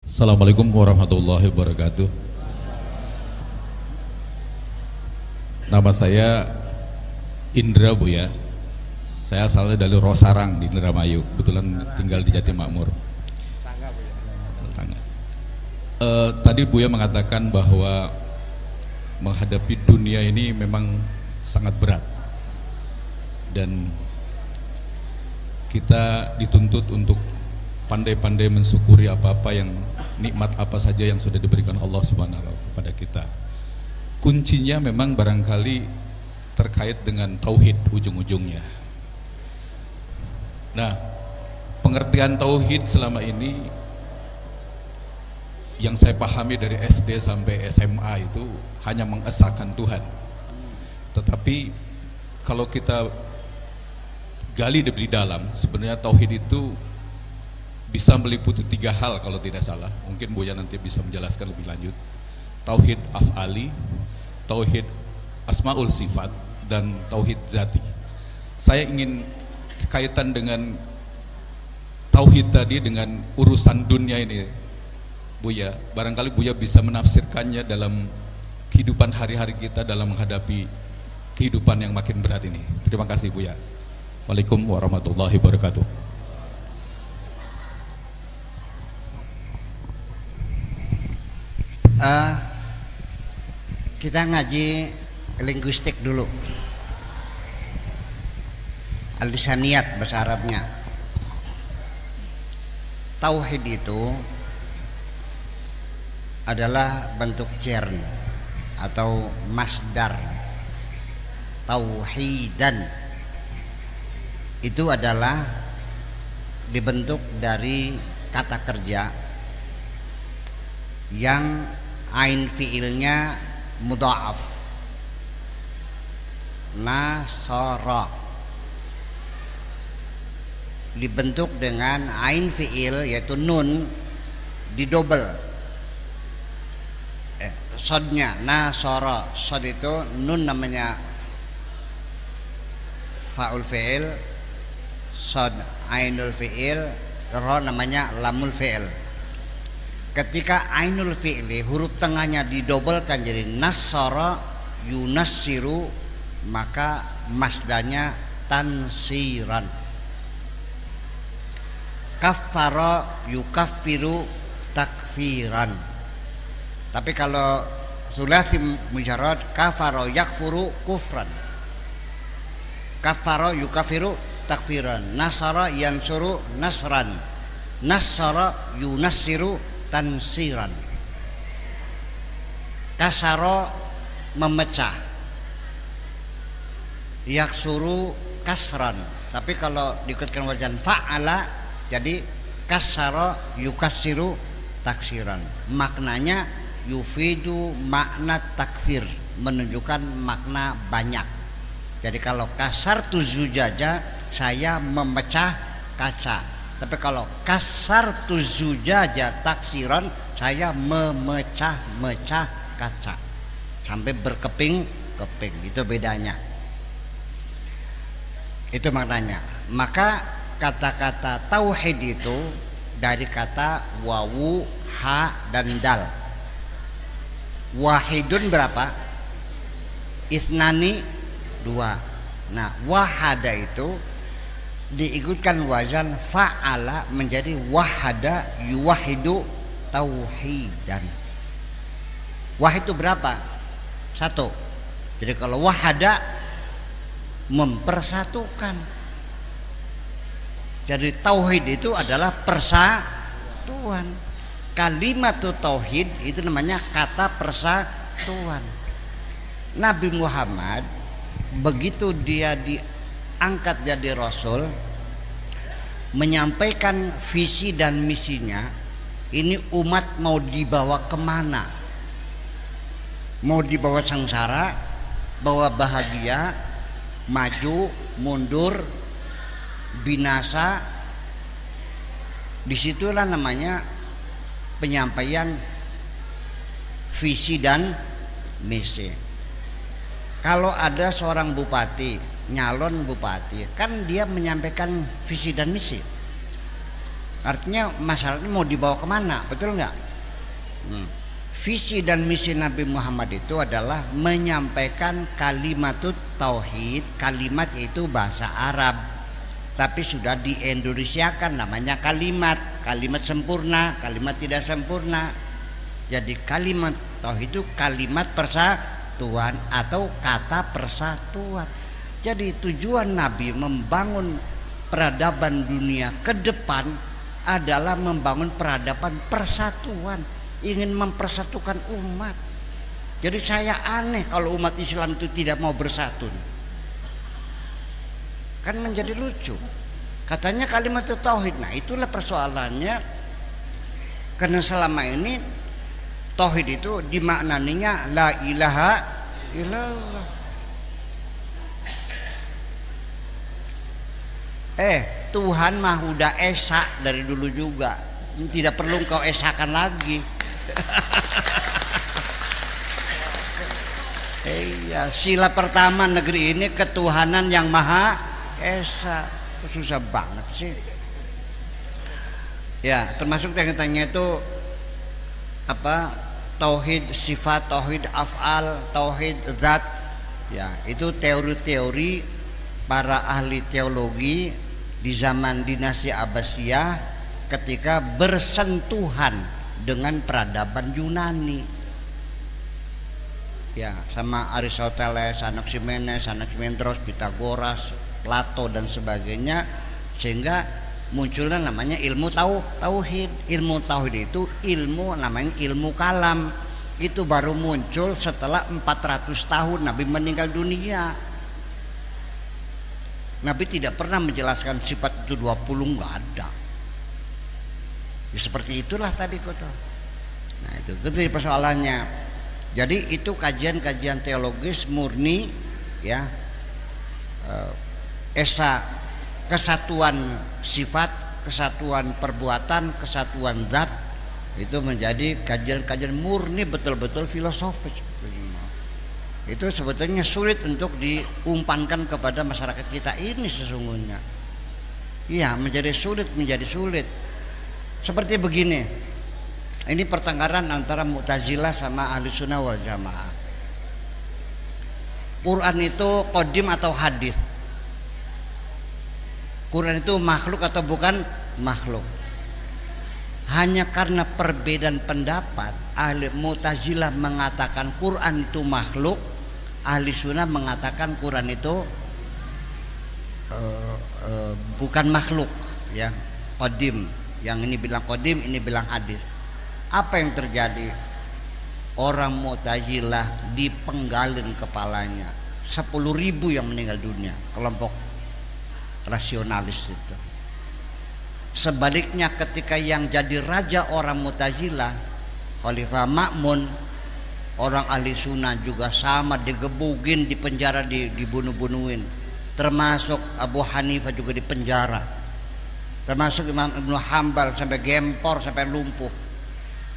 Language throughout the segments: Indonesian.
Assalamualaikum warahmatullahi wabarakatuh. Nama saya Indra, Bu ya. Saya asalnya dari Rosarang di Indramayu. Kebetulan tinggal di Jatimakmur. Tetangga. Tadi Buya mengatakan bahwa menghadapi dunia ini memang sangat berat dan kita dituntut untuk pandai-pandai mensyukuri apa-apa yang nikmat apa saja yang sudah diberikan Allah Subhanahu wa taala kepada kita. Kuncinya memang barangkali terkait dengan tauhid ujung-ujungnya. Nah, pengertian tauhid selama ini yang saya pahami dari SD sampai SMA itu hanya mengesahkan Tuhan. Tetapi kalau kita gali lebih dalam, sebenarnya tauhid itu bisa meliputi 3 hal kalau tidak salah. Mungkin Buya nanti bisa menjelaskan lebih lanjut. Tauhid af'ali, tauhid asmaul sifat, dan tauhid zati. Saya ingin kaitan dengan tauhid tadi dengan urusan dunia ini, Buya. Barangkali Buya bisa menafsirkannya dalam kehidupan hari-hari kita dalam menghadapi kehidupan yang makin berat ini. Terima kasih Buya. Waalaikumsalam warahmatullahi wabarakatuh. Kita ngaji linguistik dulu, al-lisaniyat bahasa Arabnya. Tauhid itu adalah bentuk jern atau masdar. Tauhidan itu adalah dibentuk dari kata kerja yang ain fiilnya mudha'af, nasara, dibentuk dengan ain fiil yaitu nun didobel sodnya, nasara. Sod itu nun namanya faul fiil, sod ainul fiil, ro namanya lamul fiil. Ketika ainul fi'li huruf tengahnya didobelkan jadi nasara yunassiru, maka masdarnya tansiran. Kaffara yukaffiru takfiran. Tapi kalau sulasi mujarrad, kafara yakfuru kufran, kaffara yukaffiru takfiran, nasara yansuru nasran, nassara yunassiru tansiran. Kasaro memecah, yaksuru kasran. Tapi kalau diikutkan wajan fa'ala jadi kasaro yukassiru taksiran. Maknanya yufidu makna taksir, menunjukkan makna banyak. Jadi kalau kasar tuzujaja, saya memecah kaca. Tapi kalau kasar tuzujaja taksiran, saya memecah-mecah kaca sampai berkeping-keping. Itu bedanya. Itu maknanya. Maka kata-kata tauhid itu dari kata wawu, ha, dan dal. Wahidun berapa? Isnani 2. Nah, wahada itu diikutkan wazan fa'ala menjadi wahada yuwahidu tauhidan. Wahid itu berapa? 1. Jadi kalau wahada mempersatukan. Jadi tauhid itu adalah persatuan. Kalimat tauhid itu namanya kata persatuan. Nabi Muhammad begitu dia diangkat jadi rasul, menyampaikan visi dan misinya. Ini umat mau dibawa kemana? Mau dibawa sengsara, bawa bahagia, maju, mundur, binasa. Disitulah namanya penyampaian visi dan misi. Kalau ada seorang bupati, nyalon bupati, kan dia menyampaikan visi dan misi. Artinya masalah ini mau dibawa kemana, betul nggak? Visi dan misi Nabi Muhammad itu adalah menyampaikan kalimat tauhid. Kalimat itu bahasa Arab, tapi sudah diindonesiakan namanya kalimat. Kalimat sempurna, kalimat tidak sempurna. Jadi kalimat tauhid itu kalimat persatuan atau kata persatuan. Jadi tujuan Nabi membangun peradaban dunia ke depan adalah membangun peradaban persatuan, ingin mempersatukan umat. Jadi saya aneh kalau umat Islam itu tidak mau bersatu. Kan menjadi lucu. Katanya kalimat tauhid. Nah, itulah persoalannya. Karena selama ini tauhid itu dimaknaninya la ilaha illallah. Tuhan mah udah esa dari dulu juga. Tidak perlu kau esakan lagi. Iya, sila pertama negeri ini ketuhanan yang maha esa. Susah banget sih. Ya, termasuk tanya itu apa? Tauhid sifat, tauhid af'al, tauhid zat. Ya, itu teori-teori para ahli teologi di zaman dinasti Abbasiyah ketika bersentuhan dengan peradaban Yunani. Ya, sama Aristoteles, Anaximenes, Anaximandros, Pythagoras, Plato dan sebagainya, sehingga munculnya namanya ilmu tauhid. Ilmu tauhid itu ilmu namanya ilmu kalam. Itu baru muncul setelah 400 tahun Nabi meninggal dunia. Nabi tidak pernah menjelaskan sifat itu 20, enggak ada. Ya, seperti itulah tadi kata. Nah, itu persoalannya. Jadi itu kajian-kajian teologis murni, ya, esa kesatuan sifat, kesatuan perbuatan, kesatuan zat, itu menjadi kajian-kajian murni betul-betul filosofis. Itu sebetulnya sulit untuk diumpankan kepada masyarakat kita ini sesungguhnya. Iya, menjadi sulit. Seperti begini. Ini pertengkaran antara Mu'tazilah sama Ahli Sunnah wal Jamaah. Quran itu qadim atau hadis? Quran itu makhluk atau bukan makhluk? Hanya karena perbedaan pendapat, Ahli Mu'tazilah mengatakan Quran itu makhluk, Ahli Sunnah mengatakan Quran itu bukan makhluk, ya, qadim. Yang ini bilang qadim, ini bilang hadis. Apa yang terjadi? Orang Mu'tazilah dipenggalin kepalanya. 10.000 yang meninggal dunia, kelompok rasionalis itu. Sebaliknya ketika yang jadi raja orang Mu'tazilah, Khalifah Ma'mun, orang ahli sunnah juga sama, digebugin, dipenjara, dibunuh-bunuhin. Termasuk Abu Hanifah juga dipenjara. Termasuk Imam Ibnu Hambal sampai gempor, sampai lumpuh.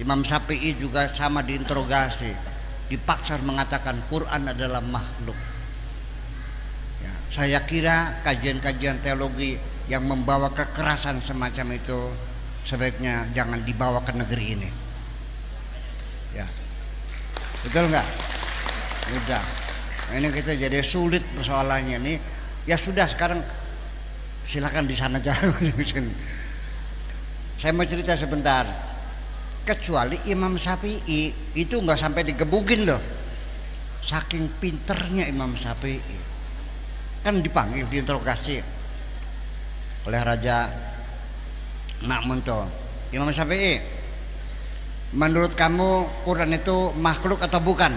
Imam Syafi'i juga sama diinterogasi, dipaksa mengatakan Quran adalah makhluk. Ya, saya kira kajian-kajian teologi yang membawa kekerasan semacam itu sebaiknya jangan dibawa ke negeri ini. Ya, betul nggak? Udah, ini kita jadi sulit persoalannya nih. Ya sudah, sekarang silakan di sana jangan. Saya mau cerita sebentar. Kecuali Imam Syafi'i itu nggak sampai digebugin loh, saking pinternya Imam Syafi'i. Kan dipanggil, diinterogasi oleh Raja Ma'mun tuh, Imam Syafi'i, menurut kamu Quran itu makhluk atau bukan?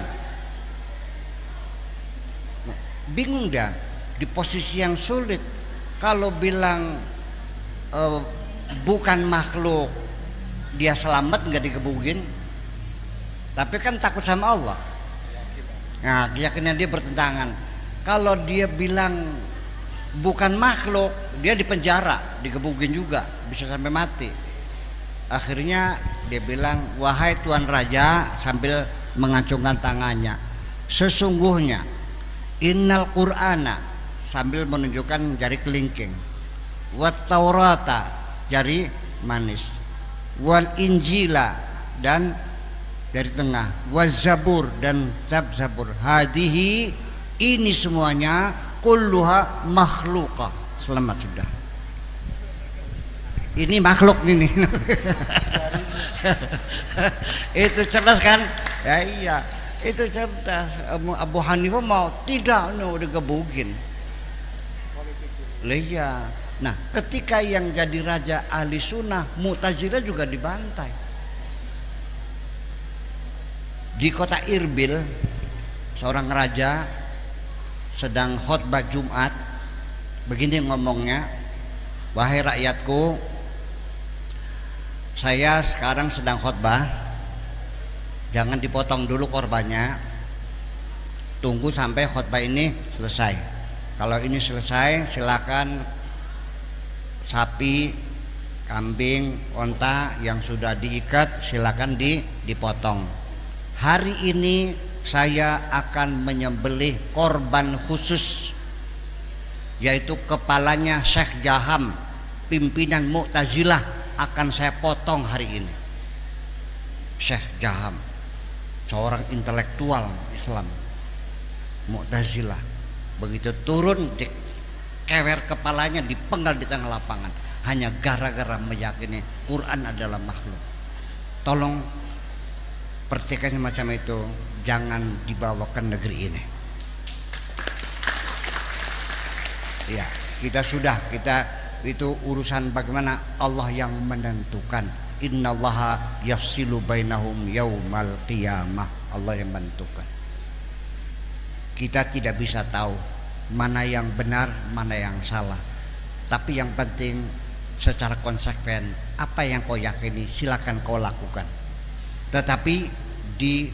Bingung dah, di posisi yang sulit. Kalau bilang bukan makhluk, dia selamat nggak digebugin, tapi kan takut sama Allah. Nah, keyakinan dia bertentangan. Kalau dia bilang bukan makhluk, dia dipenjara, digebugin juga, bisa sampai mati. Akhirnya dia bilang, wahai Tuan Raja, sambil mengacungkan tangannya, sesungguhnya innal Qur'ana, sambil menunjukkan jari kelingking, wat Taurata, jari manis. Wal injila, dan dari tengah. Wal zabur, dan zabur. Hadihi, ini semuanya kulluha makhluqah. Selamat sudah. Ini makhluk ini. Itu cerdas kan? Ya iya, itu cerdas. Abu Hanifah mau tidak, udah gebugin. Iya. Nah, ketika yang jadi raja ahli sunnah, Mu'tazilah juga dibantai. Di kota Irbil, seorang raja sedang khutbah Jumat, begini ngomongnya, wahai rakyatku, saya sekarang sedang khutbah, jangan dipotong dulu korbannya, tunggu sampai khutbah ini selesai. Kalau ini selesai, silakan sapi, kambing, onta yang sudah diikat silakan dipotong. Hari ini saya akan menyembelih korban khusus, yaitu kepalanya Syekh Jaham, pimpinan Mu'tazilah, akan saya potong hari ini. Syekh Jaham, seorang intelektual Islam Mu'tazilah, begitu turun kewer kepalanya, dipenggal di tengah lapangan, hanya gara-gara meyakini Quran adalah makhluk. Tolong pertikaian macam itu jangan dibawa ke negeri ini. Ya, kita itu urusan bagaimana Allah yang menentukan. Innallaha yafsilu bainahum yaumal qiyamah. Allah yang menentukan. Kita tidak bisa tahu mana yang benar, mana yang salah. Tapi yang penting secara konsekuen, apa yang kau yakini silakan kau lakukan. Tetapi di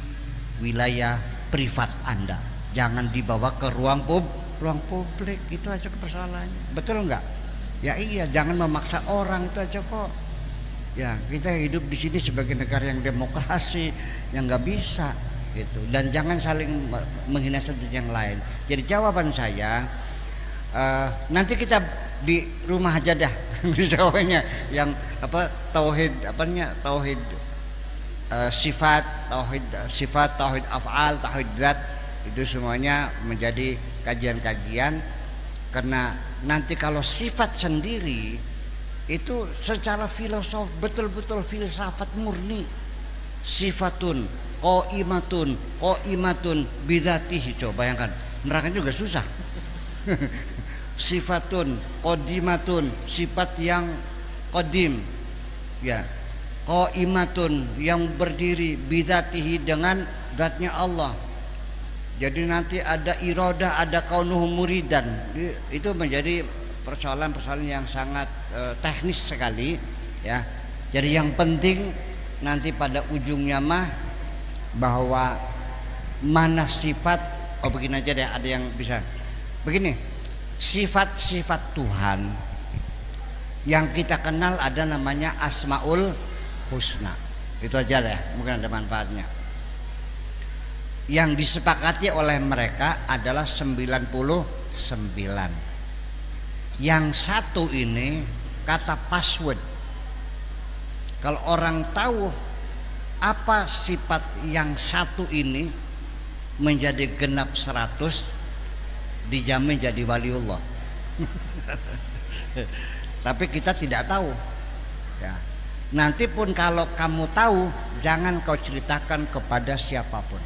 wilayah privat Anda, jangan dibawa ke ruang publik. Itu aja persoalannya. Betul enggak? Ya iya, jangan memaksa orang, itu aja kok. Ya, kita hidup di sini sebagai negara yang demokrasi, yang nggak bisa gitu. Dan jangan saling menghina satu yang lain. Jadi jawaban saya, nanti kita di rumah aja dah jawabnya yang tauhid sifat, tauhid af'al, tauhid zat, itu semuanya menjadi kajian-kajian. Karena nanti kalau sifat sendiri itu secara filosof betul-betul filsafat murni. Sifatun qaimatun bidzatihi. Coba bayangkan, neraka juga susah. Sifatun qadimatun, sifat yang qadim, ya, qaimatun yang berdiri, bidzatihi dengan zatnya Allah. Jadi nanti ada iradah, ada kaunuhu muridan. Itu menjadi persoalan-persoalan yang sangat teknis sekali, ya. Jadi yang penting nanti pada ujungnya mah bahwa mana sifat, begini aja deh, ada yang bisa begini, sifat-sifat Tuhan yang kita kenal ada namanya Asmaul Husna. Itu aja deh, mungkin ada manfaatnya. Yang disepakati oleh mereka adalah 99. Yang satu ini kata password. Kalau orang tahu apa sifat yang satu ini menjadi genap 100, dijamin jadi waliullah. Tapi kita tidak tahu, ya. Nanti pun kalau kamu tahu, jangan kau ceritakan kepada siapapun.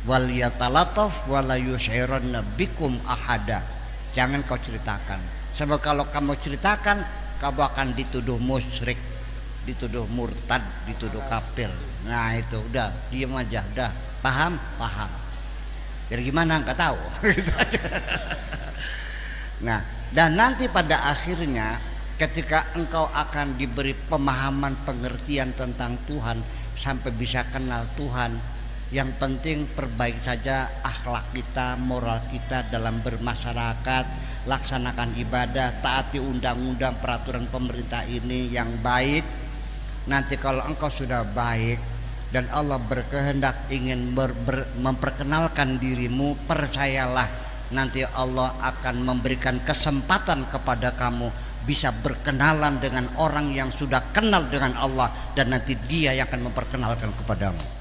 Wal yatalataf wala yush'iranna bikum ahada. Jangan kau ceritakan. Sebab kalau kamu ceritakan, kamu akan dituduh musyrik, dituduh murtad, dituduh kafir. Nah itu udah, diam aja, udah paham. Jadi gimana nggak tahu. Nah, dan nanti pada akhirnya ketika engkau akan diberi pemahaman, pengertian tentang Tuhan sampai bisa kenal Tuhan, yang penting perbaiki saja akhlak kita, moral kita dalam bermasyarakat, laksanakan ibadah, taati undang-undang peraturan pemerintah ini yang baik. Nanti kalau engkau sudah baik dan Allah berkehendak ingin memperkenalkan dirimu, percayalah nanti Allah akan memberikan kesempatan kepada kamu bisa berkenalan dengan orang yang sudah kenal dengan Allah, dan nanti dia yang akan memperkenalkan kepadamu.